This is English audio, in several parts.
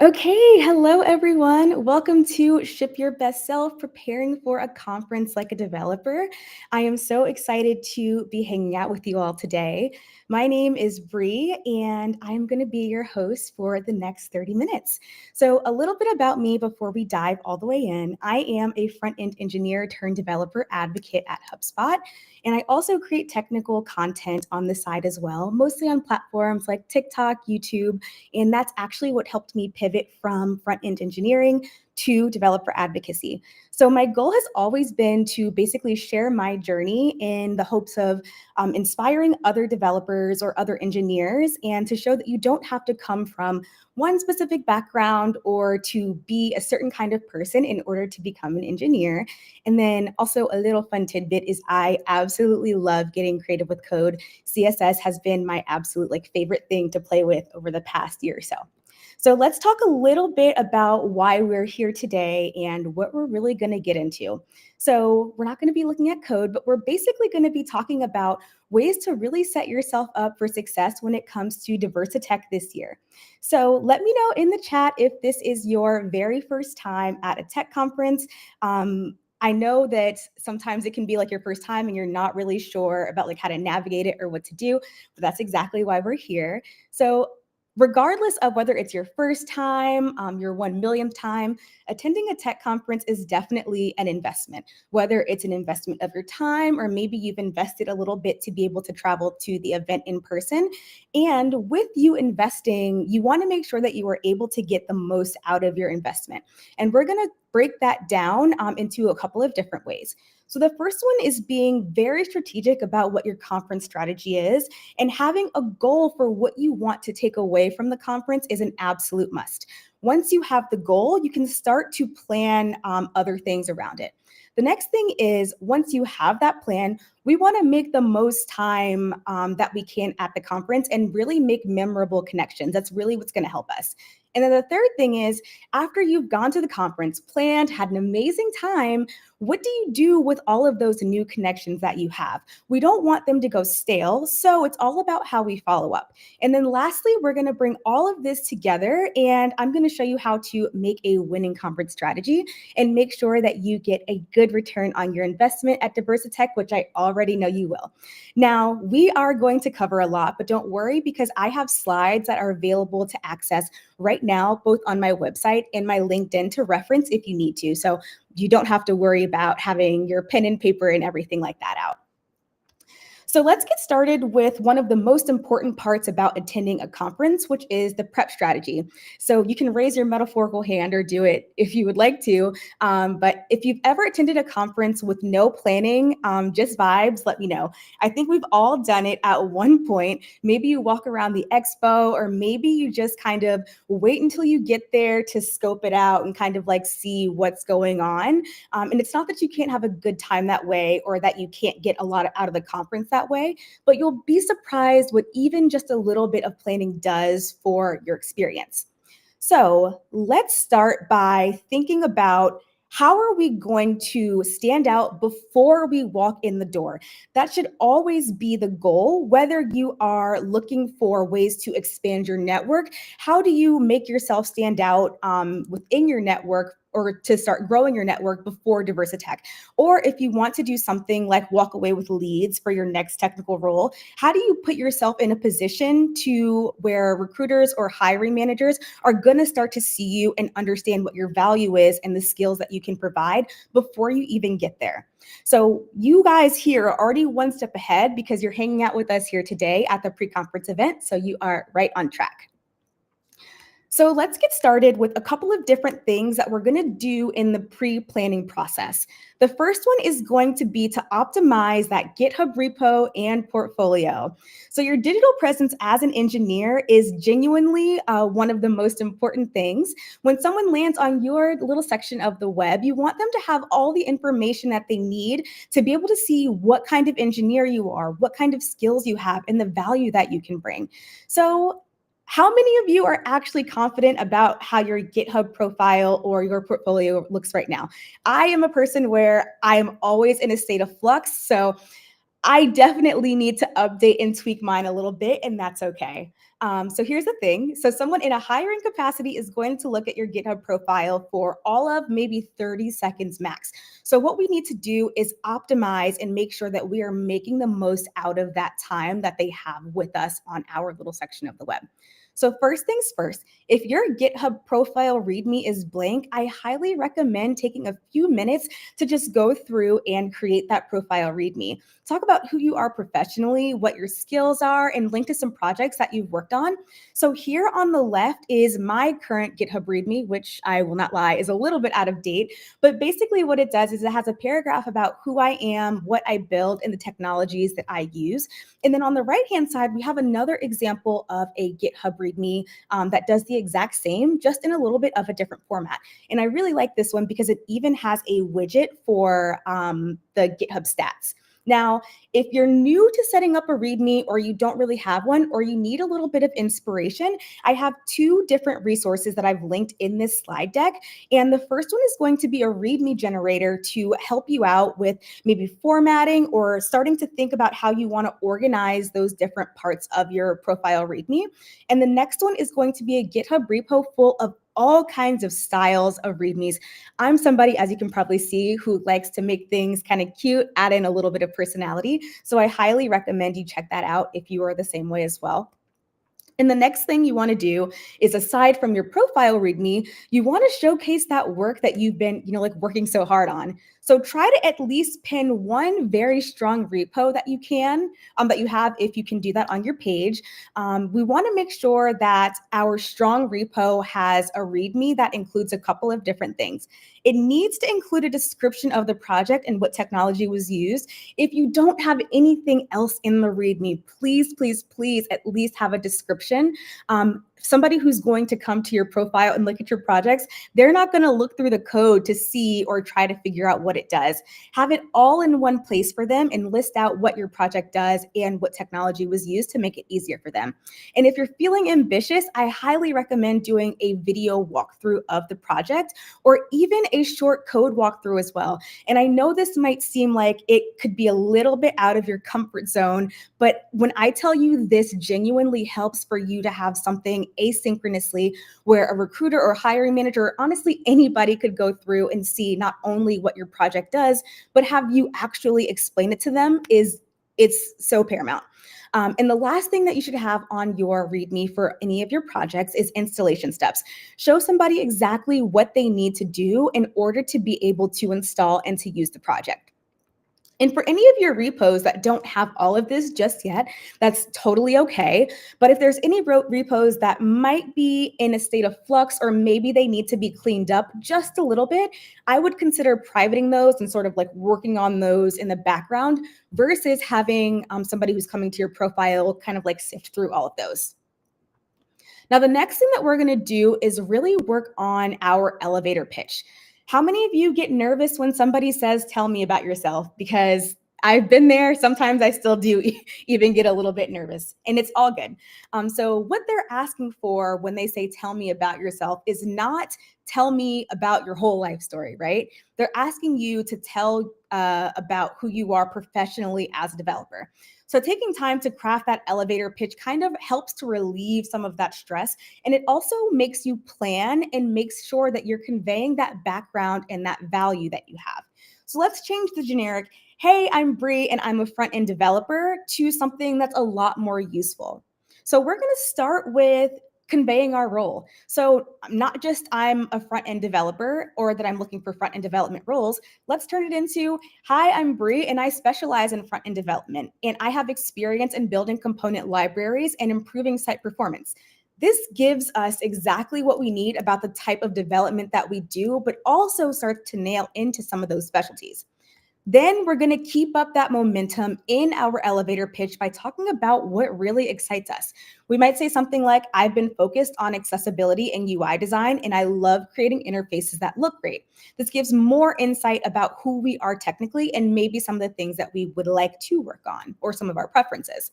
Okay, hello everyone. Welcome to Ship Your Best Self, preparing for a conference like a developer. I am so excited to be hanging out with you all today. My name is Bree, and I'm going to be your host for the next 30 minutes. So, a little bit about me before we dive all the way in. I am a front-end engineer turned developer advocate at HubSpot, and I also create technical content on the side as well, mostly on platforms like TikTok, YouTube, and that's actually what helped me pivot from front end engineering to developer advocacy. So, my goal has always been to basically share my journey in the hopes of inspiring other developers or other engineers, and to show that you don't have to come from one specific background or to be a certain kind of person in order to become an engineer. And then also, a little fun tidbit is I absolutely love getting creative with code. CSS has been my absolute favorite thing to play with over the past year or so. So let's talk a little bit about why we're here today and what we're really going to get into. So we're not going to be looking at code, but we're basically going to be talking about ways to really set yourself up for success when it comes to Tech this year. So let me know in the chat if this is your very first time at a tech conference. I know that sometimes it can be like your first time and you're not really sure about how to navigate it or what to do, but that's exactly why we're here. So regardless of whether it's your first time, your 1 millionth time, attending a tech conference is definitely an investment, whether it's an investment of your time or maybe you've invested a little bit to be able to travel to the event in person. And with you investing, you want to make sure that you are able to get the most out of your investment. And we're going to break that down into a couple of different ways. So the first one is being very strategic about what your conference strategy is, and having a goal for what you want to take away from the conference is an absolute must. Once you have the goal, you can start to plan other things around it. The next thing is, once you have that plan, we want to make the most time that we can at the conference and really make memorable connections. That's really what's going to help us. And then the third thing is, after you've gone to the conference, planned, had an amazing time, what do you do with all of those new connections that you have? We don't want them to go stale, so it's all about how we follow up. And then lastly, we're going to bring all of this together, and I'm going to show you how to make a winning conference strategy and make sure that you get a good return on your investment at Tech, which I already know you will. Now, we are going to cover a lot, but don't worry, because I have slides that are available to access right now, both on my website and my LinkedIn, to reference if you need to. So you don't have to worry about having your pen and paper and everything like that out. So let's get started with one of the most important parts about attending a conference, which is the prep strategy. So you can raise your metaphorical hand or do it if you would like to. But if you've ever attended a conference with no planning, just vibes, let me know. I think we've all done it at one point. Maybe you walk around the expo, or maybe you just kind of wait until you get there to scope it out and kind of see what's going on. And it's not that you can't have a good time that way or that you can't get a lot out of the conference that way, but you'll be surprised what even just a little bit of planning does for your experience. So let's start by thinking about, how are we going to stand out before we walk in the door? That should always be the goal, whether you are looking for ways to expand your network. How do you make yourself stand out within your network, or to start growing your network before Tech? Or if you want to do something like walk away with leads for your next technical role, how do you put yourself in a position to where recruiters or hiring managers are going to start to see you and understand what your value is and the skills that you can provide before you even get there? So you guys here are already one step ahead because you're hanging out with us here today at the pre-conference event. So you are right on track. So let's get started with a couple of different things that we're going to do in the pre-planning process. The first one is going to be to optimize that GitHub repo and portfolio. So your digital presence as an engineer is genuinely one of the most important things. When someone lands on your little section of the web, you want them to have all the information that they need to be able to see what kind of engineer you are, what kind of skills you have, and the value that you can bring. So how many of you are actually confident about how your GitHub profile or your portfolio looks right now? I am a person where I am always in a state of flux, so I definitely need to update and tweak mine a little bit, and that's okay. So here's the thing. So someone in a hiring capacity is going to look at your GitHub profile for all of maybe 30 seconds max. So what we need to do is optimize and make sure that we are making the most out of that time that they have with us on our little section of the web. So first things first, if your GitHub profile README is blank, I highly recommend taking a few minutes to just go through and create that profile README. Talk about who you are professionally, what your skills are, and link to some projects that you've worked on. So here on the left is my current GitHub README, which I will not lie is a little bit out of date, but basically what it does is it has a paragraph about who I am, what I build, and the technologies that I use. And then on the right-hand side, we have another example of a GitHub README that does the exact same, just in a little bit of a different format. And I really like this one because it even has a widget for the GitHub stats. Now, if you're new to setting up a README or you don't really have one or you need a little bit of inspiration, I have two different resources that I've linked in this slide deck. And the first one is going to be a README generator to help you out with maybe formatting or starting to think about how you want to organize those different parts of your profile README. And the next one is going to be a GitHub repo full of all kinds of styles of READMEs. I'm somebody, as you can probably see, who likes to make things kind of cute, add in a little bit of personality. So I highly recommend you check that out if you are the same way as well. And the next thing you want to do is, aside from your profile README, you want to showcase that work that you've been, like working so hard on. So try to at least pin one very strong repo that you can, that you have, if you can do that on your page. We want to make sure that our strong repo has a README that includes a couple of different things. It needs to include a description of the project and what technology was used. If you don't have anything else in the README, please, please, please at least have a description. Somebody who's going to come to your profile and look at your projects, they're not going to look through the code to see or try to figure out what it does. Have it all in one place for them and list out what your project does and what technology was used to make it easier for them. And if you're feeling ambitious, I highly recommend doing a video walkthrough of the project or even a short code walkthrough as well. And I know this might seem like it could be a little bit out of your comfort zone, but when I tell you this genuinely helps for you to have something asynchronously where a recruiter or hiring manager, or honestly anybody, could go through and see not only what your project does, but have you actually explain it to them, it's so paramount. And the last thing that you should have on your README for any of your projects is installation steps. Show somebody exactly what they need to do in order to be able to install and to use the project. And for any of your repos that don't have all of this just yet, that's totally okay. But if there's any repos that might be in a state of flux, or maybe they need to be cleaned up just a little bit, I would consider privating those and sort of like working on those in the background versus having somebody who's coming to your profile kind of like sift through all of those. Now, the next thing that we're going to do is really work on our elevator pitch. How many of you get nervous when somebody says, "Tell me about yourself"? Because I've been there. Sometimes I still do even get a little bit nervous, and it's all good. So what they're asking for when they say, "Tell me about yourself," is not tell me about your whole life story, right? They're asking you to tell about who you are professionally as a developer. So taking time to craft that elevator pitch kind of helps to relieve some of that stress. And it also makes you plan and makes sure that you're conveying that background and that value that you have. So let's change the generic, "Hey, I'm Bree and I'm a front-end developer," to something that's a lot more useful. So we're going to start with conveying our role. So not just I'm a front-end developer or that I'm looking for front-end development roles. Let's turn it into, "Hi, I'm Bree and I specialize in front-end development and I have experience in building component libraries and improving site performance." This gives us exactly what we need about the type of development that we do, but also starts to nail into some of those specialties. Then we're going to keep up that momentum in our elevator pitch by talking about what really excites us. We might say something like, "I've been focused on accessibility and UI design, and I love creating interfaces that look great." This gives more insight about who we are technically and maybe some of the things that we would like to work on or some of our preferences.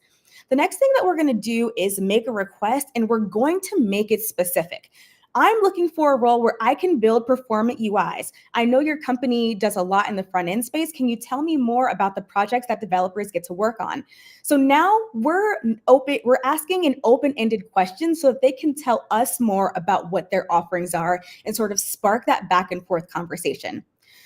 The next thing that we're going to do is make a request, and we're going to make it specific. I'm looking for a role where I can build performant UIs. I know your company does a lot in the front end space. Can you tell me more about the projects that developers get to work on? So now we're asking an open-ended question so that they can tell us more about what their offerings are and sort of spark that back and forth conversation.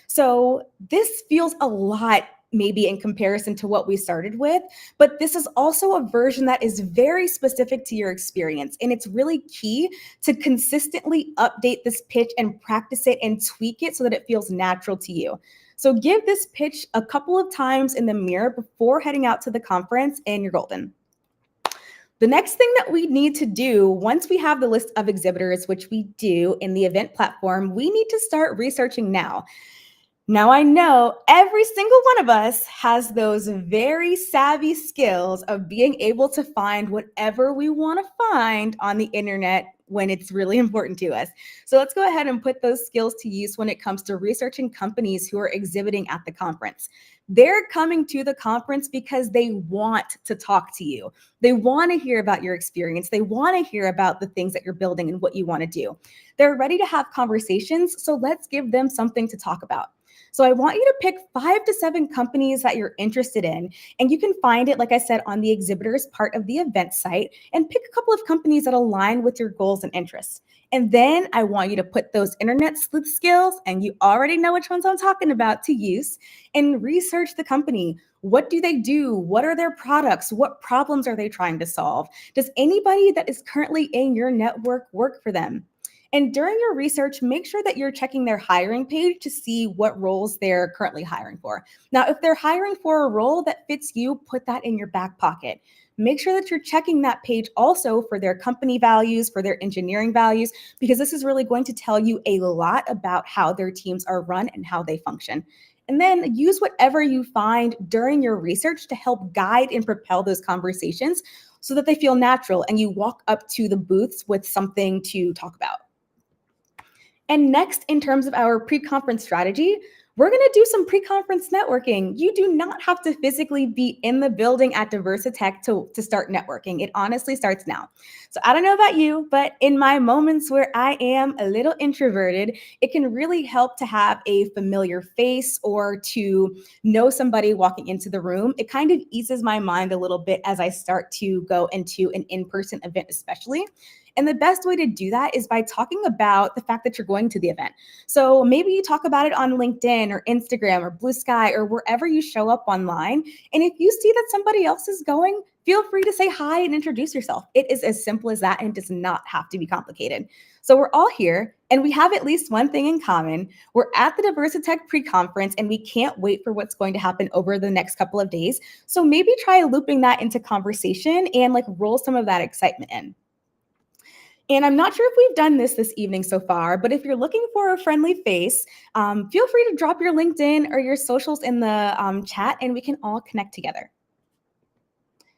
So this feels a lot maybe in comparison to what we started with, but this is also a version that is very specific to your experience. And it's really key to consistently update this pitch and practice it and tweak it so that it feels natural to you. So give this pitch a couple of times in the mirror before heading out to the conference, and you're golden. The next thing that we need to do once we have the list of exhibitors, which we do in the event platform, we need to start researching now. Now, I know every single one of us has those very savvy skills of being able to find whatever we want to find on the internet when it's really important to us. So let's go ahead and put those skills to use when it comes to researching companies who are exhibiting at the conference. They're coming to the conference because they want to talk to you. They want to hear about your experience. They want to hear about the things that you're building and what you want to do. They're ready to have conversations, so let's give them something to talk about. So I want you to pick 5 to 7 companies that you're interested in, and you can find it, like I said, on the exhibitors part of the event site, and pick a couple of companies that align with your goals and interests. And then I want you to put those internet sleuth skills, and you already know which ones I'm talking about, to use, and research the company. What do they do? What are their products? What problems are they trying to solve? Does anybody that is currently in your network work for them? And during your research, make sure that you're checking their hiring page to see what roles they're currently hiring for. Now, if they're hiring for a role that fits you, put that in your back pocket. Make sure that you're checking that page also for their company values, for their engineering values, because this is really going to tell you a lot about how their teams are run and how they function. And then use whatever you find during your research to help guide and propel those conversations so that they feel natural and you walk up to the booths with something to talk about. And next, in terms of our pre-conference strategy, we're going to do some pre-conference networking. You do not have to physically be in the building at Diversitech to start networking. It honestly starts now. So I don't know about you, but in my moments where I am a little introverted, it can really help to have a familiar face or to know somebody walking into the room. It kind of eases my mind a little bit as I start to go into an in-person event, especially. And the best way to do that is by talking about the fact that you're going to the event. So maybe you talk about it on LinkedIn or Instagram or Blue Sky or wherever you show up online. And if you see that somebody else is going, feel free to say hi and introduce yourself. It is as simple as that, and it does not have to be complicated. So we're all here and we have at least one thing in common. We're at the Diversitech pre-conference and we can't wait for what's going to happen over the next couple of days. So maybe try looping that into conversation and like roll some of that excitement in. And I'm not sure if we've done this evening so far, but if you're looking for a friendly face, feel free to drop your LinkedIn or your socials in the chat and we can all connect together.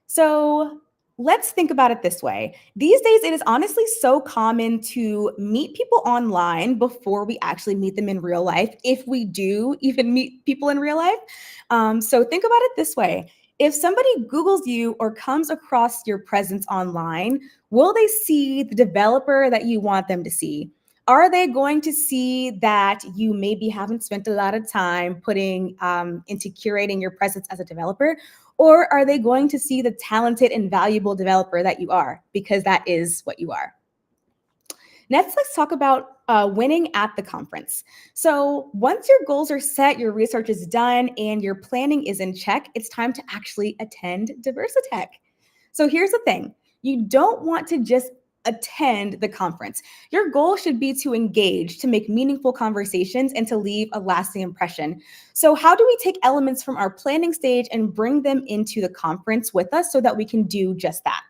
So let's think about it this way. These days, it is honestly so common to meet people online before we actually meet them in real life, if we do even meet people in real life. So think about it this way. If somebody Googles you or comes across your presence online, will they see the developer that you want them to see? Are they going to see that you maybe haven't spent a lot of time putting into curating your presence as a developer? Or are they going to see the talented and valuable developer that you are? Because that is what you are. Next, let's talk about winning at the conference. So once your goals are set, your research is done, and your planning is in check, it's time to actually attend Diversitech. So here's the thing. You don't want to just attend the conference. Your goal should be to engage, to make meaningful conversations, and to leave a lasting impression. So how do we take elements from our planning stage and bring them into the conference with us so that we can do just that?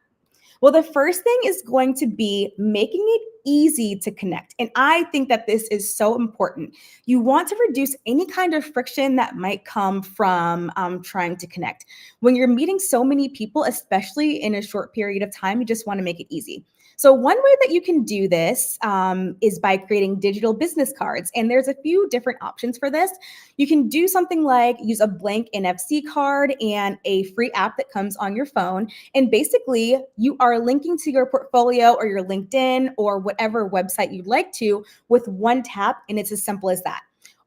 Well, the first thing is going to be making it easy to connect. And I think that this is so important. You want to reduce any kind of friction that might come from trying to connect. When you're meeting so many people, especially in a short period of time, you just want to make it easy. So one way that you can do this is by creating digital business cards. And there's a few different options for this. You can do something like use a blank NFC card and a free app that comes on your phone. And basically, you are linking to your portfolio or your LinkedIn or whatever website you'd like to with one tap. And it's as simple as that.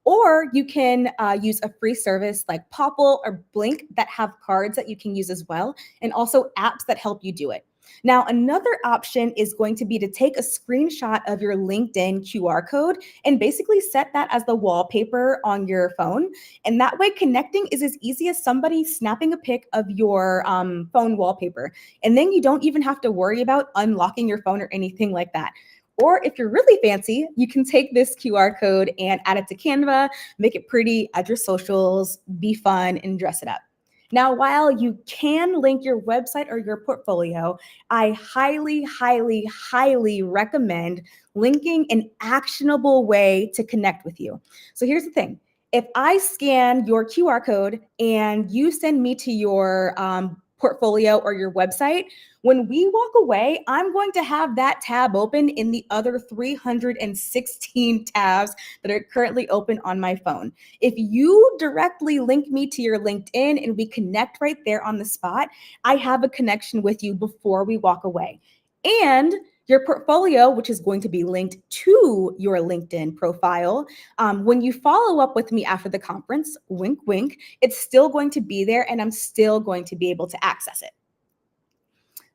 Or you can use a free service like Popple or Blink that have cards that you can use as well, and also apps that help you do it. Now, another option is going to be to take a screenshot of your LinkedIn QR code and basically set that as the wallpaper on your phone. And that way, connecting is as easy as somebody snapping a pic of your phone wallpaper. And then you don't even have to worry about unlocking your phone or anything like that. Or if you're really fancy, you can take this QR code and add it to Canva, make it pretty, add your socials, be fun, and dress it up. Now, while you can link your website or your portfolio, I highly, highly, highly recommend linking an actionable way to connect with you. So here's the thing. If I scan your QR code and you send me to your portfolio or your website, when we walk away, I'm going to have that tab open in the other 316 tabs that are currently open on my phone. If you directly link me to your LinkedIn and we connect right there on the spot, I have a connection with you before we walk away. And your portfolio, which is going to be linked to your LinkedIn profile, when you follow up with me after the conference, wink, wink, it's still going to be there and I'm still going to be able to access it.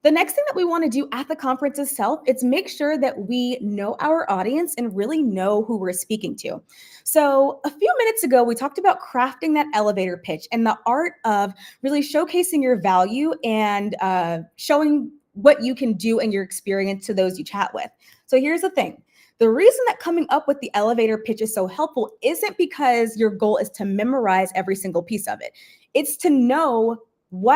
The next thing that we want to do at the conference itself is make sure that we know our audience and really know who we're speaking to. So, a few minutes ago, we talked about crafting that elevator pitch and the art of really showcasing your value and showing what you can do and your experience to those you chat with. So, here's the thing. The reason that coming up with the elevator pitch is so helpful isn't because your goal is to memorize every single piece of it. It's to know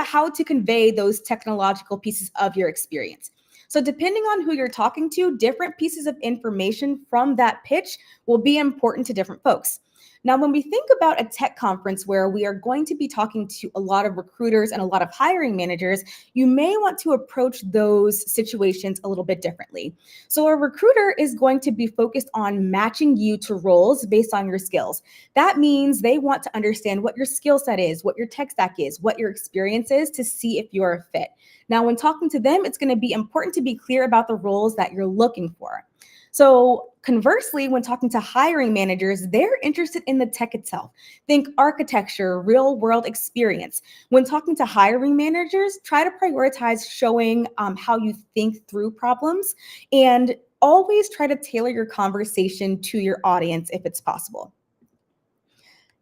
how to convey those technological pieces of your experience. So depending on who you're talking to, different pieces of information from that pitch will be important to different folks. Now, when we think about a tech conference where we are going to be talking to a lot of recruiters and a lot of hiring managers, you may want to approach those situations a little bit differently. So a recruiter is going to be focused on matching you to roles based on your skills. That means they want to understand what your skill set is, what your tech stack is, what your experience is to see if you're a fit. Now, when talking to them, it's going to be important to be clear about the roles that you're looking for. So conversely, when talking to hiring managers, they're interested in the tech itself. Think architecture, real world experience. When talking to hiring managers, try to prioritize showing how you think through problems and always try to tailor your conversation to your audience if it's possible.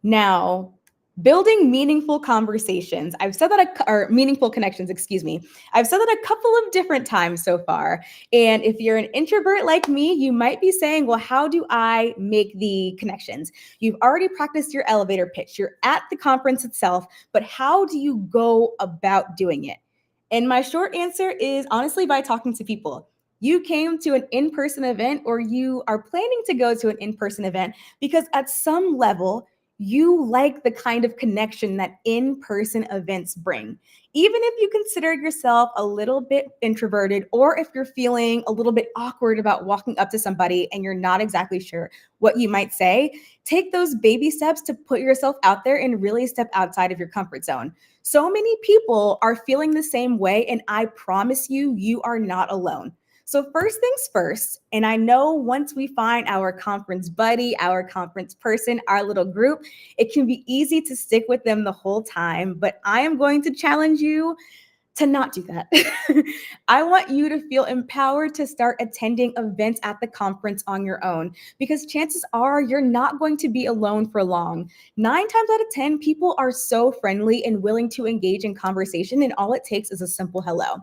Now, building meaningful conversations. I've said that, or meaningful connections, excuse me. I've said that a couple of different times so far. And if you're an introvert like me, you might be saying, well, how do I make the connections? You've already practiced your elevator pitch. You're at the conference itself, but how do you go about doing it? And my short answer is honestly by talking to people. You came to an in-person event or you are planning to go to an in-person event because at some level, you like the kind of connection that in-person events bring. Even if you consider yourself a little bit introverted, or if you're feeling a little bit awkward about walking up to somebody and you're not exactly sure what you might say, take those baby steps to put yourself out there and really step outside of your comfort zone. So many people are feeling the same way, and I promise you, you are not alone. So first things first, and I know once we find our conference buddy, our conference person, our little group, it can be easy to stick with them the whole time, but I am going to challenge you to not do that. I want you to feel empowered to start attending events at the conference on your own because chances are you're not going to be alone for long. 9 times out of 10, people are so friendly and willing to engage in conversation, and all it takes is a simple hello.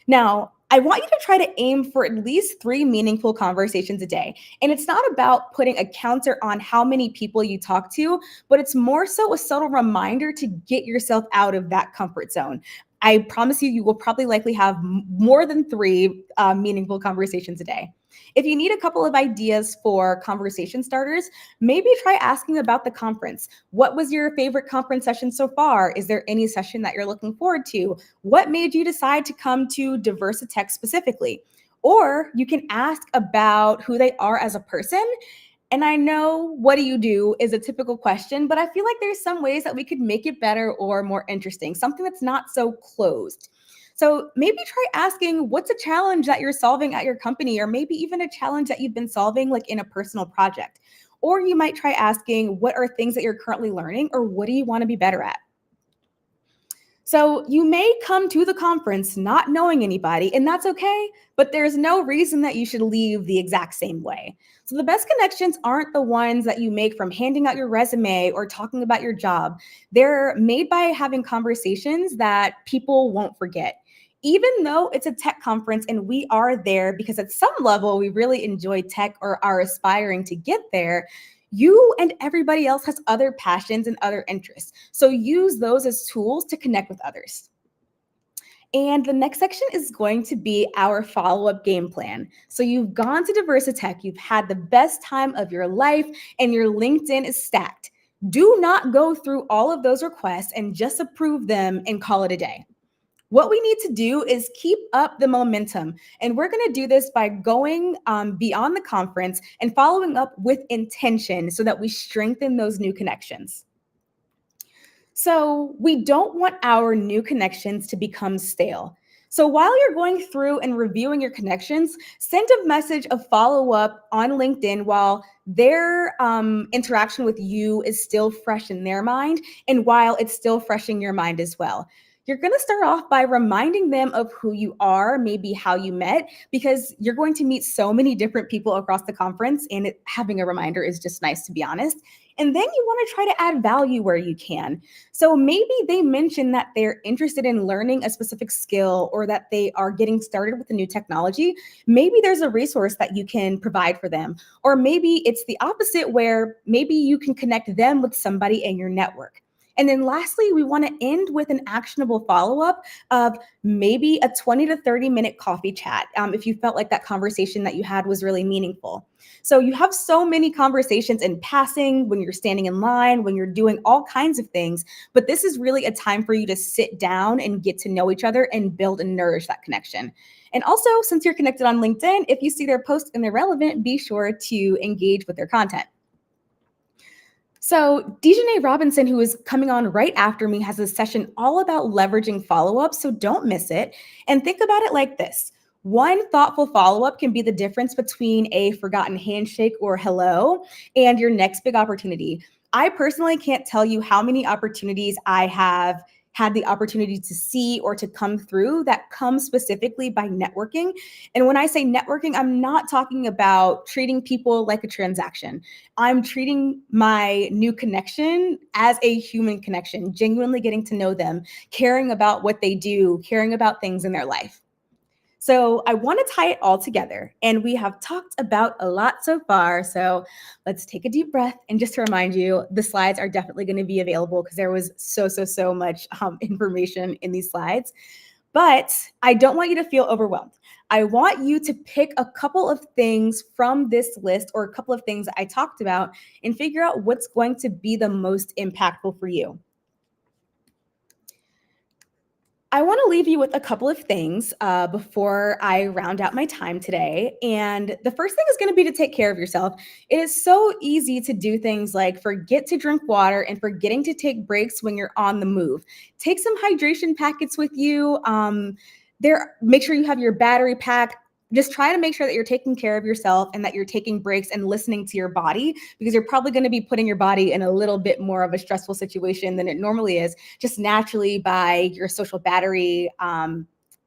Now, I want you to try to aim for at least 3 meaningful conversations a day. And it's not about putting a counter on how many people you talk to, but it's more so a subtle reminder to get yourself out of that comfort zone. I promise you, you will probably likely have more than 3 meaningful conversations a day. If you need a couple of ideas for conversation starters, maybe try asking about the conference. What was your favorite conference session so far? Is there any session that you're looking forward to? What made you decide to come to Diversa Tech specifically? Or you can ask about who they are as a person. And I know what do you do is a typical question, but I feel like there's some ways that we could make it better or more interesting, something that's not so closed. So maybe try asking what's a challenge that you're solving at your company, or maybe even a challenge that you've been solving like in a personal project. Or you might try asking what are things that you're currently learning, or what do you want to be better at? So you may come to the conference not knowing anybody, and that's okay, but there's no reason that you should leave the exact same way. So the best connections aren't the ones that you make from handing out your resume or talking about your job. They're made by having conversations that people won't forget. Even though it's a tech conference and we are there because at some level we really enjoy tech or are aspiring to get there, you and everybody else has other passions and other interests. So use those as tools to connect with others. And the next section is going to be our follow-up game plan. So you've gone to Diversitech, you've had the best time of your life, and your LinkedIn is stacked. Do not go through all of those requests and just approve them and call it a day. What we need to do is keep up the momentum. And we're going to do this by going beyond the conference and following up with intention so that we strengthen those new connections. So we don't want our new connections to become stale. So while you're going through and reviewing your connections, send a message of follow up on LinkedIn while their interaction with you is still fresh in their mind and while it's still fresh in your mind as well. You're going to start off by reminding them of who you are, maybe how you met, because you're going to meet so many different people across the conference, and having a reminder is just nice, to be honest. And then you want to try to add value where you can. So maybe they mention that they're interested in learning a specific skill or that they are getting started with a new technology. Maybe there's a resource that you can provide for them. Or maybe it's the opposite, where maybe you can connect them with somebody in your network. And then lastly, we want to end with an actionable follow-up of maybe a 20 to 30-minute coffee chat if you felt like that conversation that you had was really meaningful. So you have so many conversations in passing, when you're standing in line, when you're doing all kinds of things, but this is really a time for you to sit down and get to know each other and build and nourish that connection. And also, since you're connected on LinkedIn, if you see their posts and they're relevant, be sure to engage with their content. So Dejanay Robinson, who is coming on right after me, has a session all about leveraging follow-up, so don't miss it. And think about it like this. One thoughtful follow-up can be the difference between a forgotten handshake or hello and your next big opportunity. I personally can't tell you how many opportunities I have had the opportunity to see or to come through that come specifically by networking. And when I say networking, I'm not talking about treating people like a transaction. I'm treating my new connection as a human connection, genuinely getting to know them, caring about what they do, caring about things in their life. So I want to tie it all together, and we have talked about a lot so far. So let's take a deep breath. And just to remind you, the slides are definitely going to be available because there was so much information in these slides. But I don't want you to feel overwhelmed. I want you to pick a couple of things from this list, or a couple of things that I talked about, and figure out what's going to be the most impactful for you. I want to leave you with a couple of things before I round out my time today. And the first thing is going to be to take care of yourself. It is so easy to do things like forget to drink water and forgetting to take breaks when you're on the move. Take some hydration packets with you. Make sure you have your battery pack. Just try to make sure that you're taking care of yourself and that you're taking breaks and listening to your body, because you're probably going to be putting your body in a little bit more of a stressful situation than it normally is, just naturally by your social battery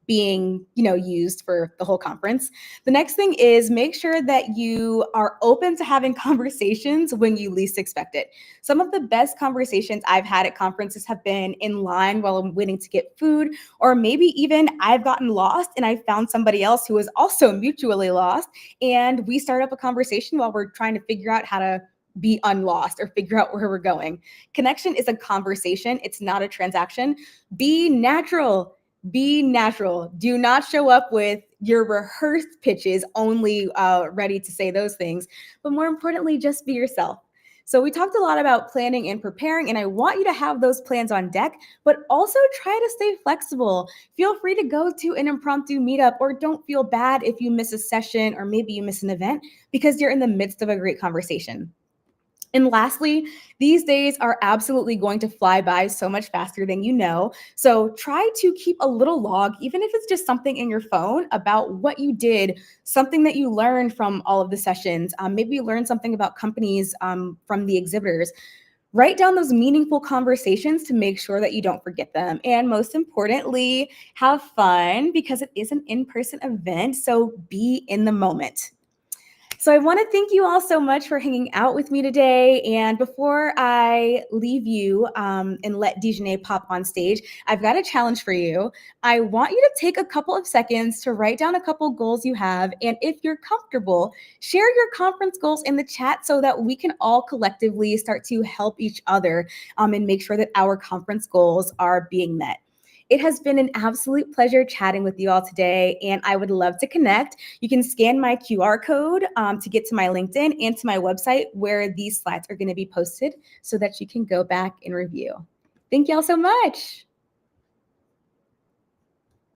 being, used for the whole conference. The next thing is make sure that you are open to having conversations when you least expect it. Some of the best conversations I've had at conferences have been in line while I'm waiting to get food, or maybe even I've gotten lost and I found somebody else who is also mutually lost, and we start up a conversation while we're trying to figure out how to be unlost or figure out where we're going. Connection is a conversation. It's not a transaction. Be natural. Be natural. Do not show up with your rehearsed pitches only ready to say those things. But more importantly, just be yourself. So we talked a lot about planning and preparing, and I want you to have those plans on deck, but also try to stay flexible. Feel free to go to an impromptu meetup, or don't feel bad if you miss a session or maybe you miss an event because you're in the midst of a great conversation. And lastly, these days are absolutely going to fly by so much faster than you know. So try to keep a little log, even if it's just something in your phone about what you did, something that you learned from all of the sessions. Maybe you learned something about companies from the exhibitors. Write down those meaningful conversations to make sure that you don't forget them. And most importantly, have fun because it is an in-person event. So be in the moment. So I want to thank you all so much for hanging out with me today. And before I leave you and let Dejanay pop on stage, I've got a challenge for you. I want you to take a couple of seconds to write down a couple goals you have. And if you're comfortable, share your conference goals in the chat so that we can all collectively start to help each other and make sure that our conference goals are being met. It has been an absolute pleasure chatting with you all today, and I would love to connect. You can scan my QR code to get to my LinkedIn and to my website where these slides are going to be posted so that you can go back and review. Thank you all so much.